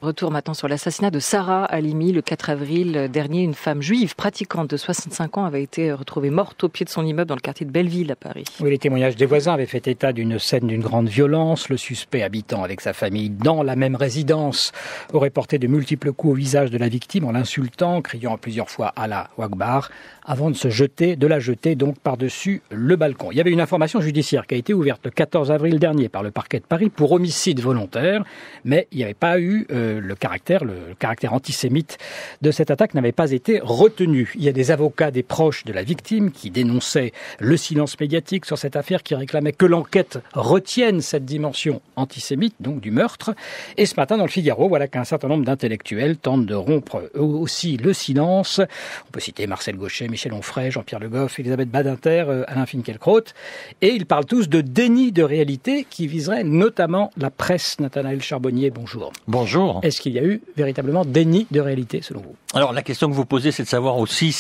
Retour maintenant sur l'assassinat de Sarah Halimi. Le 4 avril dernier, une femme juive pratiquante de 65 ans avait été retrouvée morte au pied de son immeuble dans le quartier de Belleville à Paris. Oui, les témoignages des voisins avaient fait état d'une scène d'une grande violence. Le suspect, habitant avec sa famille dans la même résidence, aurait porté de multiples coups au visage de la victime en l'insultant, criant plusieurs fois Allah Akbar, avant de la jeter donc par-dessus le balcon. Il y avait une information judiciaire qui a été ouverte le 14 avril dernier par le parquet de Paris pour homicide volontaire, mais il n'y avait pas eu le caractère antisémite de cette attaque n'avait pas été retenu. Il y a des avocats des proches de la victime qui dénonçaient le silence médiatique sur cette affaire, qui réclamaient que l'enquête retienne cette dimension antisémite, donc du meurtre. Et ce matin, dans le Figaro, voilà qu'un certain nombre d'intellectuels tentent de rompre eux aussi le silence. On peut citer Marcel Gauchet, Michel Onfray, Jean-Pierre Le Goff, Elisabeth Badinter, Alain Finkielkraut. Et ils parlent tous de déni de réalité qui viserait notamment la presse. Nathanaël Charbonnier, bonjour. Bonjour. Est-ce qu'il y a eu véritablement déni de réalité selon vous ? Alors la question que vous posez, c'est de savoir aussi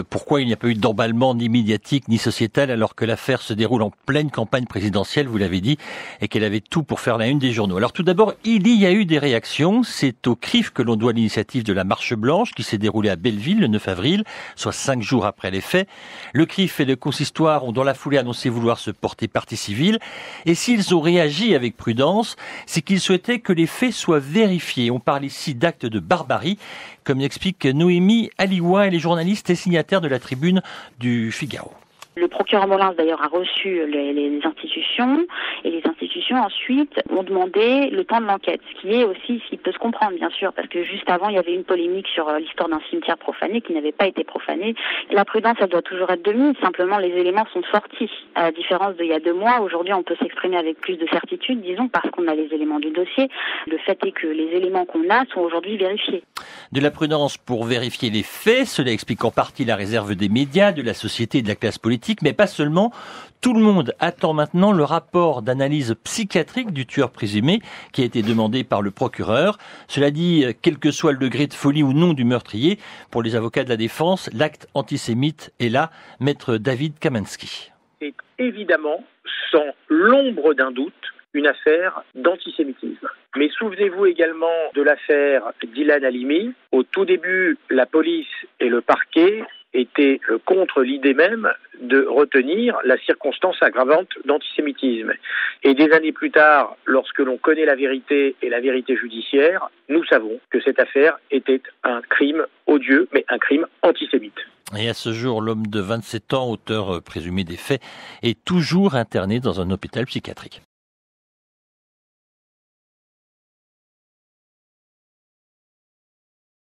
pourquoi il n'y a pas eu d'emballement ni médiatique ni sociétal alors que l'affaire se déroule en pleine campagne présidentielle, vous l'avez dit, et qu'elle avait tout pour faire la une des journaux. Alors tout d'abord, il y a eu des réactions. C'est au CRIF que l'on doit l'initiative de la Marche Blanche qui s'est déroulée à Belleville le 9 avril, soit 5 jours après les faits. Le CRIF et le consistoire ont dans la foulée annoncé vouloir se porter partie civile. Et s'ils ont réagi avec prudence, c'est qu'ils souhaitaient que les faits soient vérifiés. On parle ici d'actes de barbarie, comme l'explique Noémie Aliwa, elle est journaliste et signataire de la tribune du Figaro. Le procureur Molins, d'ailleurs, a reçu les institutions, et les institutions, ensuite, ont demandé le temps de l'enquête, ce qui peut se comprendre, bien sûr, parce que juste avant, il y avait une polémique sur l'histoire d'un cimetière profané qui n'avait pas été profané. La prudence, elle doit toujours être de mise. Simplement, les éléments sont sortis. À la différence d'il y a 2 mois, aujourd'hui, on peut s'exprimer avec plus de certitude, disons, parce qu'on a les éléments du dossier. Le fait est que les éléments qu'on a sont aujourd'hui vérifiés. De la prudence pour vérifier les faits, cela explique en partie la réserve des médias, de la société et de la classe politique, mais pas seulement. Tout le monde attend maintenant le rapport d'analyse psychiatrique du tueur présumé qui a été demandé par le procureur. Cela dit, quel que soit le degré de folie ou non du meurtrier, pour les avocats de la défense, l'acte antisémite est là. Maître David Kamansky. C'est évidemment, sans l'ombre d'un doute, une affaire d'antisémitisme. Mais souvenez-vous également de l'affaire d'Ilan Halimi. Au tout début, la police et le parquet étaient contre l'idée même de retenir la circonstance aggravante d'antisémitisme. Et des années plus tard, lorsque l'on connaît la vérité et la vérité judiciaire, nous savons que cette affaire était un crime odieux, mais un crime antisémite. Et à ce jour, l'homme de 27 ans, auteur présumé des faits, est toujours interné dans un hôpital psychiatrique.